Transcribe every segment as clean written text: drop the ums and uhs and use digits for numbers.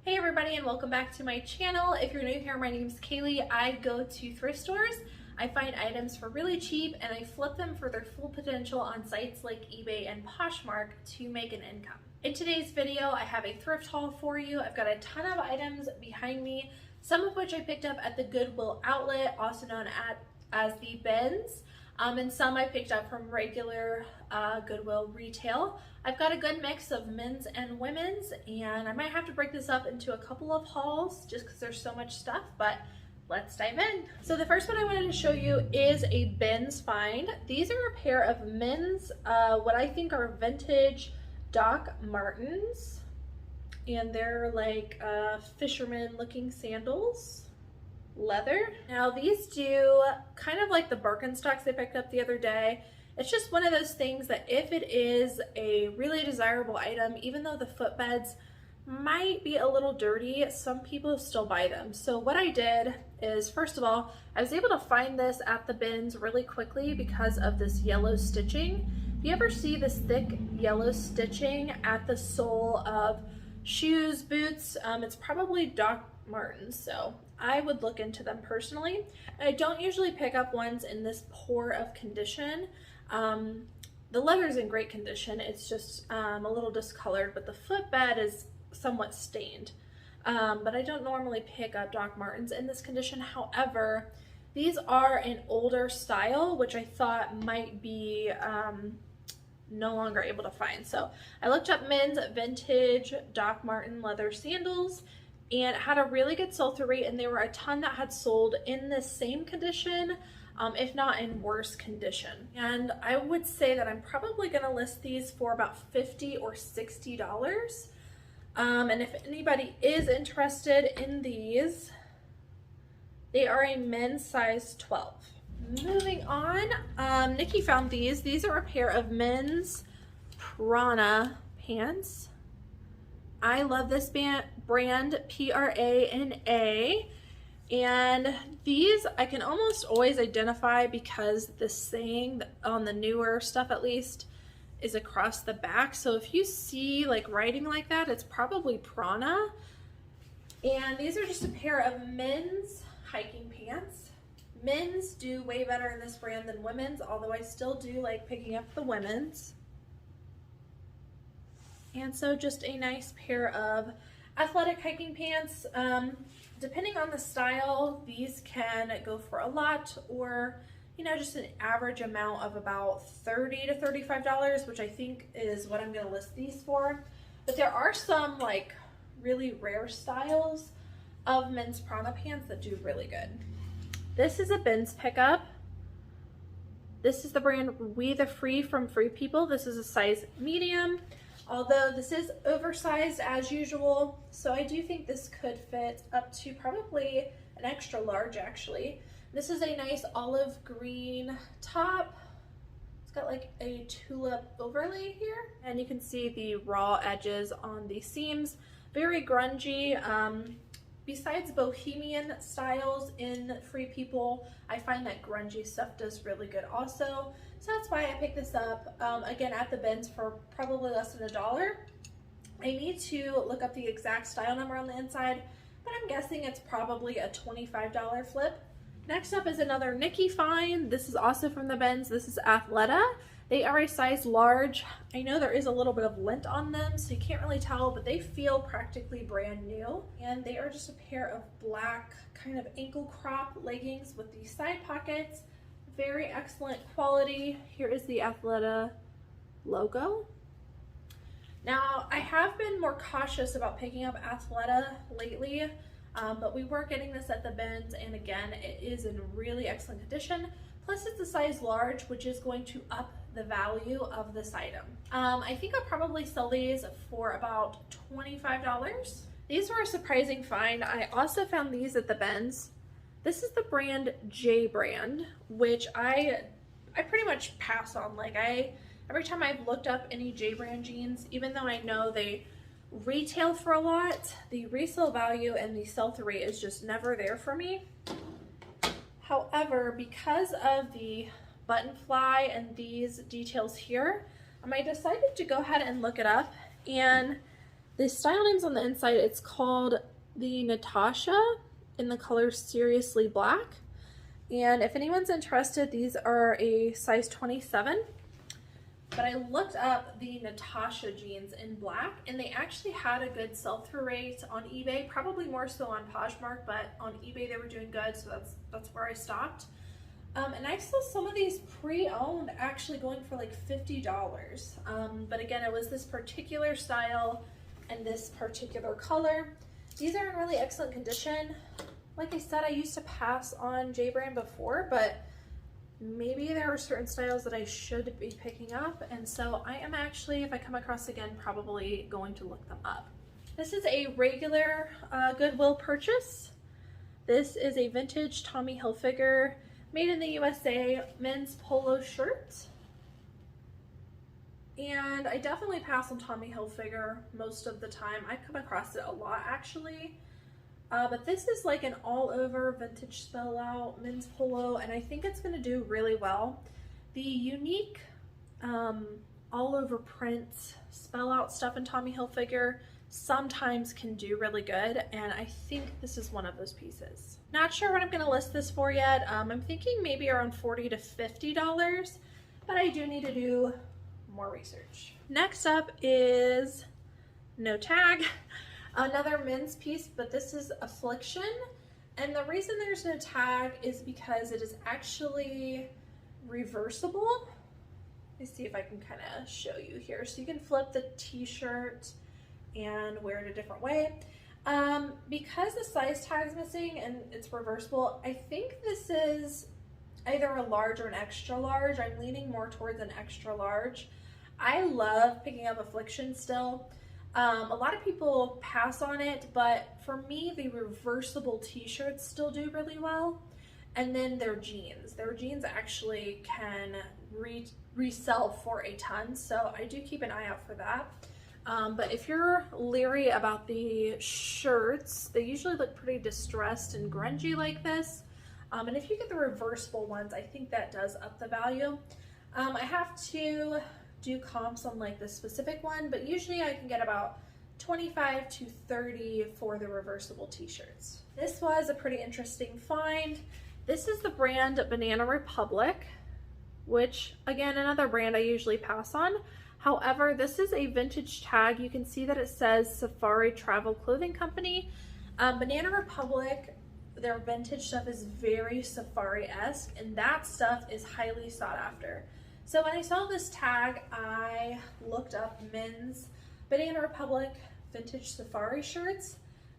Hey everybody, and welcome back to my channel. If you're new here, my name is Cayley. I go to thrift stores. I find items for really cheap and I flip them for their full potential on sites like eBay and Poshmark to make an income. In today's video, I have a thrift haul for you. I've got a ton of items behind me, some of which I picked up at the Goodwill outlet, also known as the bins. And some I picked up from regular Goodwill retail. I've got a good mix of men's and women's, and I might have to break this up into a couple of hauls just because there's so much stuff, but let's dive in. So the first one I wanted to show you is a bins find. These are a pair of men's, what I think are vintage Doc Martens, and they're like fisherman looking sandals. Leather. Now these do kind of like the Birkenstocks I picked up the other day. It's just one of those things that if it is a really desirable item, even though the footbeds might be a little dirty, some people still buy them. So what I did is, first of all, I was able to find this at the bins really quickly because of this yellow stitching. If you ever see this thick yellow stitching at the sole of shoes, boots, it's probably Doc Martens, so I would look into them personally. I don't usually pick up ones in this poor of condition. The leather is in great condition, it's just a little discolored, but the footbed is somewhat stained. But I don't normally pick up Doc Martens in this condition. However, these are an older style, which I thought might be no longer able to find. So I looked up men's vintage Doc Marten leather sandals and had a really good sell-through rate, and there were a ton that had sold in the same condition, if not in worse condition. And I would say that I'm probably gonna list these for about $50 or $60. And if anybody is interested in these, they are a men's size 12. Moving on, Nikki found these. These are a pair of men's Prana pants. I love this brand, Prana, and these I can almost always identify because the saying on the newer stuff at least is across the back. So if you see like writing like that, it's probably Prana. And these are just a pair of men's hiking pants. Men's do way better in this brand than women's, although I still do like picking up the women's. And so just a nice pair of athletic hiking pants. Depending on the style, these can go for a lot, or you know, just an average amount of about $30 to $35, which I think is what I'm going to list these for. But there are some like really rare styles of men's Prana pants that do really good. This is a bins pickup. This is the brand We the Free from Free People. This is a size medium, although this is oversized as usual. So I do think this could fit up to probably an extra large actually. This is a nice olive green top. It's got like a tulip overlay here, and you can see the raw edges on the seams. Very grungy. Besides bohemian styles in Free People, I find that grungy stuff does really good also. So that's why I picked this up, again, at the bins for probably less than $1. I need to look up the exact style number on the inside, but I'm guessing it's probably a $25 flip. Next up is another Nikki find. This is also from the bins. This is Athleta. They are a size large. I know there is a little bit of lint on them, so you can't really tell, but they feel practically brand new. And they are just a pair of black kind of ankle crop leggings with the side pockets. Very excellent quality. Here is the Athleta logo. Now, I have been more cautious about picking up Athleta lately, but we were getting this at the bins, and again, it is in really excellent condition. Plus, it's a size large, which is going to up the value of this item. I think I'll probably sell these for about $25. These were a surprising find. I also found these at the bins. This is the brand J brand, which I pretty much pass on. Like every time I've looked up any J brand jeans, even though I know they retail for a lot, the resale value and the sell-through rate is just never there for me. However, because of the button fly and these details here, I decided to go ahead and look it up, and The style name's on the inside. It's called the Natasha in the color Seriously Black. And if anyone's interested, these are a size 27. But I looked up the Natasha jeans in black, and they actually had a good sell-through rate on eBay, probably more so on Poshmark, but on eBay they were doing good, so that's where I stopped. And I saw some of these pre-owned actually going for like $50. But again, it was this particular style and this particular color. These are in really excellent condition. Like I said, I used to pass on J brand before, but maybe there are certain styles that I should be picking up, and so I am actually, if I come across again, probably going to look them up. This is a regular Goodwill purchase. This is a vintage Tommy Hilfiger, made in the USA, men's polo shirt. And I definitely pass on Tommy Hilfiger most of the time. I come across it a lot actually. But this is like an all-over vintage spell out men's polo, and I think it's going to do really well. The unique all-over print spell out stuff in Tommy Hilfiger sometimes can do really good, and I think this is one of those pieces. Not sure what I'm going to list this for yet. I'm thinking maybe around $40 to $50, but I do need to do more research. Next up is no tag. Another men's piece, but this is Affliction, and the reason there's no tag is because it is actually reversible. Let me see if I can kind of show you here. So you can flip the t-shirt and wear it a different way. Because the size tag is missing and it's reversible, I think this is either a large or an extra large. I'm leaning more towards an extra large. I love picking up Affliction still. A lot of people pass on it, but for me, the reversible t-shirts still do really well. And then their jeans actually can resell for a ton, so I do keep an eye out for that. But if you're leery about the shirts, they usually look pretty distressed and grungy like this. And if you get the reversible ones, I think that does up the value. I have to do comps on like the specific one, but usually I can get about 25 to 30 for the reversible t-shirts. This was a pretty interesting find. This is the brand Banana Republic, which again, another brand I usually pass on. However, this is a vintage tag. You can see that it says Safari Travel Clothing Company. Banana Republic, their vintage stuff is very safari-esque, and that stuff is highly sought after. So when I saw this tag, I looked up men's Banana Republic vintage safari shirts.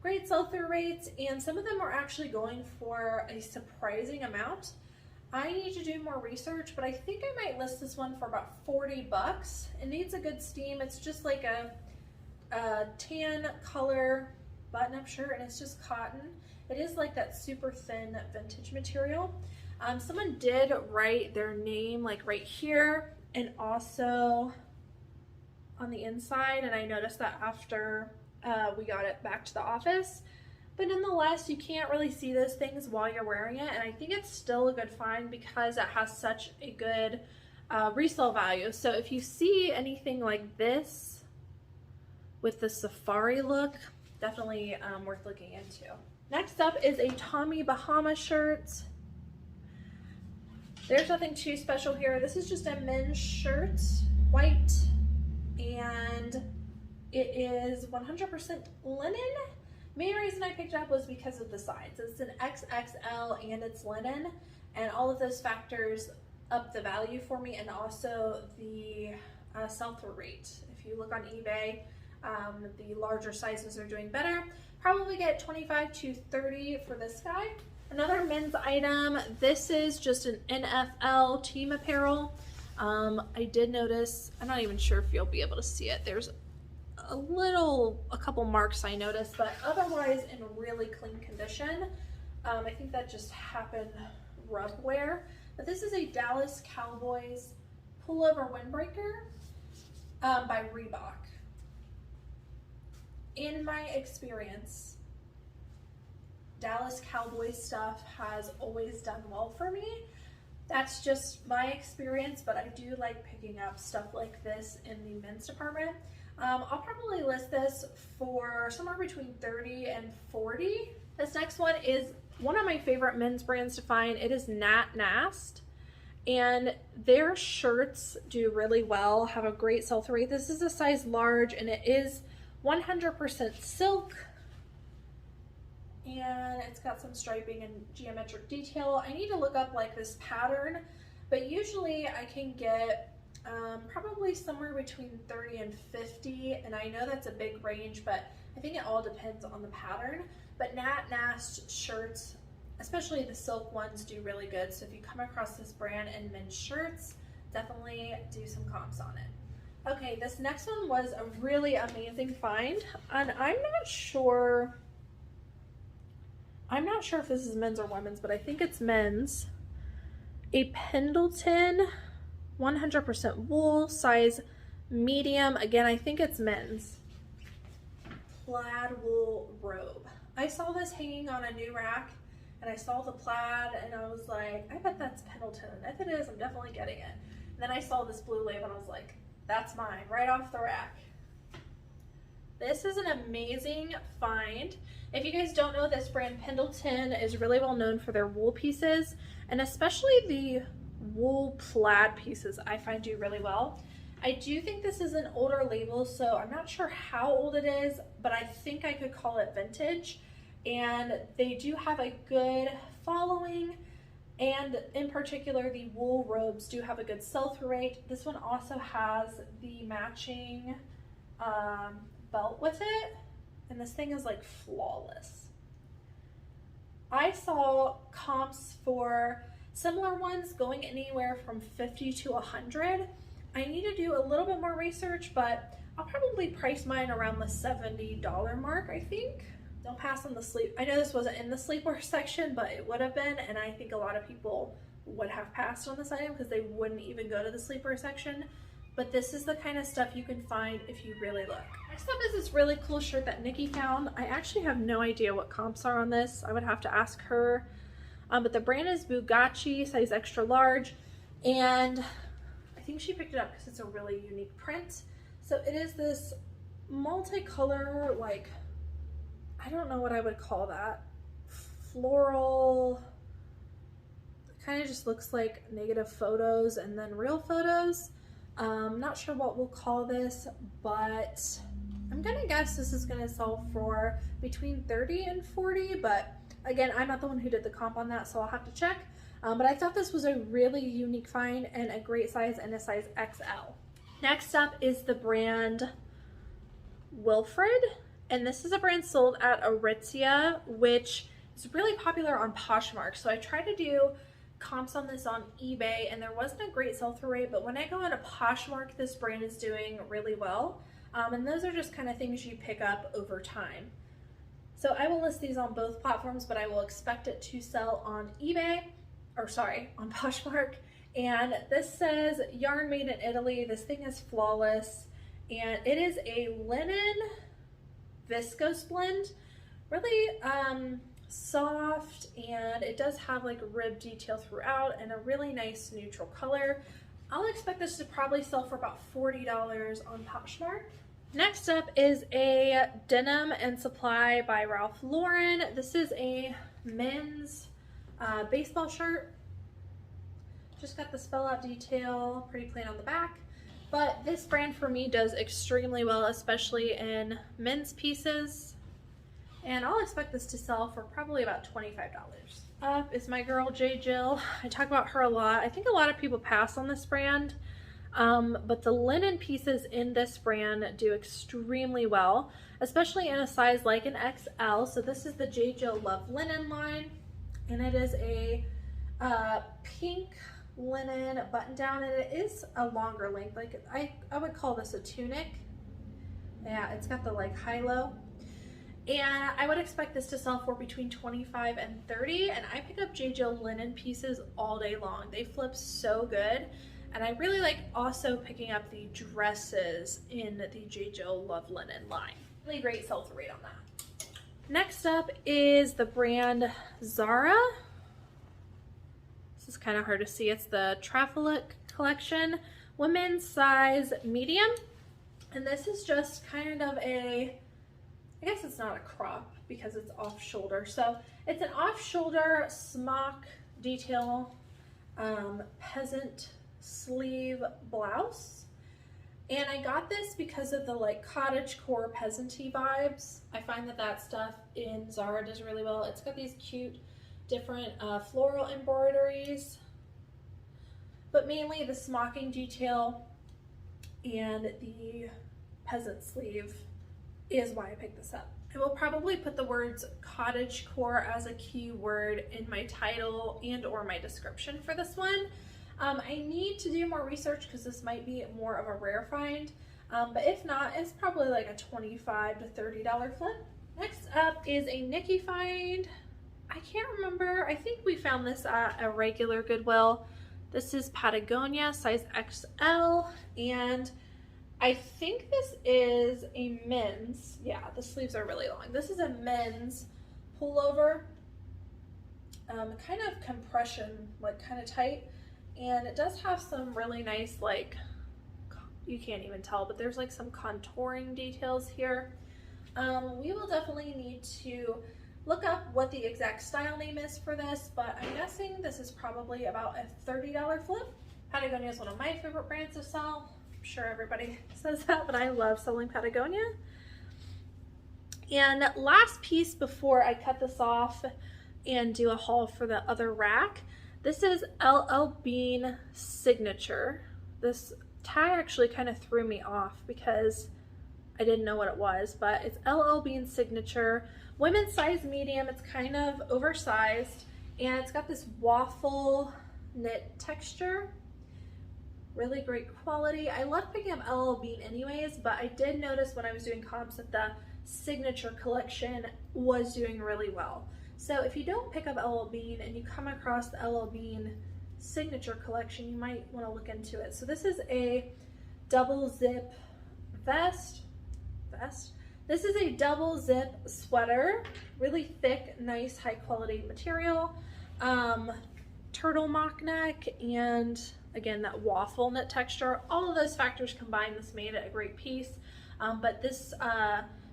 Great sell-through rates, and some of them are actually going for a surprising amount. I need to do more research, but I think I might list this one for about 40 bucks. It needs a good steam. It's just like a tan color button-up shirt, and it's just cotton. It is like that super thin vintage material. Someone did write their name like right here and also on the inside, and I noticed that after we got it back to the office. But nonetheless, you can't really see those things while you're wearing it, and I think it's still a good find because it has such a good resale value. So if you see anything like this with the safari look, definitely worth looking into. Next up is a Tommy Bahama shirt. There's nothing too special here. This is just a men's shirt, white, and it is 100% linen. Main reason I picked it up was because of the size. It's an XXL and it's linen, and all of those factors up the value for me, and also the sell-through rate. If you look on eBay, the larger sizes are doing better. Probably get 25 to 30 for this guy. Another men's item, this is just an NFL team apparel. I did notice, I'm not even sure if you'll be able to see it, there's a couple marks I noticed, but otherwise in really clean condition. I think that just happened rub wear. But this is a Dallas Cowboys pullover windbreaker by Reebok. In my experience, Dallas Cowboys stuff has always done well for me. That's just my experience, but I do like picking up stuff like this in the men's department. I'll probably list this for somewhere between 30 and 40. This next one is one of my favorite men's brands to find. It is Nast, and their shirts do really well, have a great sell-through rate. This is a size large, and it is 100% silk, and it's got some striping and geometric detail. I need to look up like this pattern, but usually I can get probably somewhere between 30 and 50, and I know that's a big range, but I think it all depends on the pattern. But Nast shirts, especially the silk ones, do really good. So if you come across this brand in men's shirts, definitely do some comps on it. Okay, this next one was a really amazing find, and I'm not sure if this is men's or women's, but I think it's men's. A Pendleton 100% wool, size medium. Again, I think it's men's. Plaid wool robe. I saw this hanging on a new rack, and I saw the plaid, and I was like, I bet that's Pendleton. If it is, I'm definitely getting it. And then I saw this blue label, and I was like, that's mine, right off the rack. This is an amazing find. If you guys don't know, this brand Pendleton is really well known for their wool pieces, and especially the wool plaid pieces I find do really well. I do think this is an older label, so I'm not sure how old it is, but I think I could call it vintage. And they do have a good following, and in particular the wool robes do have a good sell-through rate. This one also has the matching belt with it, and this thing is like flawless. I saw comps for similar ones going anywhere from 50 to 100. I need to do a little bit more research, but I'll probably price mine around the $70 mark, I think. Don't pass on the sleep. I know this wasn't in the sleepwear section, but it would have been, and I think a lot of people would have passed on this item because they wouldn't even go to the sleepwear section. But this is the kind of stuff you can find if you really look. Next up is this really cool shirt that Nikki found. I actually have no idea what comps are on this. I would have to ask her. But the brand is Bugatti, size extra large, and I think she picked it up because it's a really unique print. So it is this multicolor, like, I don't know what I would call that. Floral, kind of just looks like negative photos and then real photos. Not sure what we'll call this, but I'm gonna guess this is gonna sell for between 30 and 40, but again, I'm not the one who did the comp on that, so I'll have to check. But I thought this was a really unique find and a great size, and a size XL. Next up is the brand Wilfred, and this is a brand sold at Aritzia, which is really popular on Poshmark. So I tried to do comps on this on eBay, and there wasn't a great sell-through rate, but when I go into Poshmark, this brand is doing really well. And those are just kind of things you pick up over time. So I will list these on both platforms, but I will expect it to sell on eBay, or sorry, on Poshmark. And this says yarn made in Italy. This thing is flawless, and it is a linen viscose blend, really soft, and it does have like rib detail throughout and a really nice neutral color. I'll expect this to probably sell for about $40 on Poshmark. Next up is a Denim and Supply by Ralph Lauren. This is a men's baseball shirt. Just got the spell out detail, pretty plain on the back. But this brand for me does extremely well, especially in men's pieces. And I'll expect this to sell for probably about $25. Up is my girl J. Jill. I talk about her a lot. I think a lot of people pass on this brand. But the linen pieces in this brand do extremely well, especially in a size like an XL. So this is the J. Jill Love Linen line, and it is a pink linen button down, and it is a longer length. Like I would call this a tunic. Yeah, it's got the like high-low. And I would expect this to sell for between 25 and 30, and I pick up J. Jill linen pieces all day long. They flip so good, and I really like also picking up the dresses in the J. Jill Love Linen line. Really great sell-through rate on that. Next up is the brand Zara. This is kind of hard to see. It's the Traveluk collection, women's size medium. And this is just kind of a, I guess it's not a crop because it's off shoulder. So it's an off shoulder smock detail peasant sleeve blouse. And I got this because of the like cottagecore peasanty vibes. I find that that stuff in Zara does really well. It's got these cute different floral embroideries, but mainly the smocking detail and the peasant sleeve is why I picked this up. I will probably put the words cottagecore as a keyword in my title and or my description for this one. I need to do more research because this might be more of a rare find, but if not, it's probably like a $25 to $30 flip. Next up is a Nikki find. I can't remember. I think we found this at a regular Goodwill. This is Patagonia, size XL, and I think this is a men's. Yeah, the sleeves are really long. This is a men's pullover, kind of compression, like kind of tight. And it does have some really nice, like, you can't even tell, but there's like some contouring details here. We will definitely need to look up what the exact style name is for this, but I'm guessing this is probably about a $30 flip. Patagonia is one of my favorite brands to sell. I'm sure everybody says that, but I love selling Patagonia. And last piece before I cut this off and do a haul for the other rack, this is LL Bean Signature. This tag actually kind of threw me off because I didn't know what it was, but it's LL Bean Signature. Women's size medium. It's kind of oversized and it's got this waffle knit texture. Really great quality. I love picking up LL Bean anyways, but I did notice when I was doing comps that the Signature collection was doing really well. So if you don't pick up LL Bean and you come across the LL Bean Signature collection, you might want to look into it. So this is a double zip vest. This is a double zip sweater, really thick, nice, high quality material, turtle mock neck, and again, that waffle knit texture. All of those factors combined, this made it a great piece. But this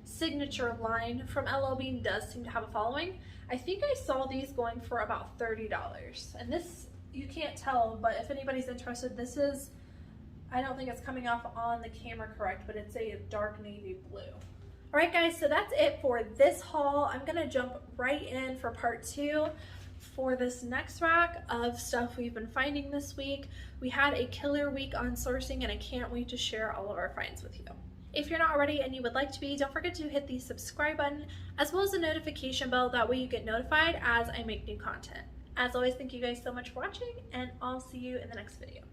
Signature line from LL Bean does seem to have a following. I think I saw these going for about $30. And this, you can't tell, but if anybody's interested, this is, I don't think it's coming off on the camera correct, but it's a dark navy blue. All right guys, so that's it for this haul. I'm gonna jump right in for part 2 for this next rack of stuff we've been finding this week. We had a killer week on sourcing and I can't wait to share all of our finds with you. If you're not already and you would like to be, don't forget to hit the subscribe button as well as the notification bell. That way you get notified as I make new content. As always, thank you guys so much for watching and I'll see you in the next video.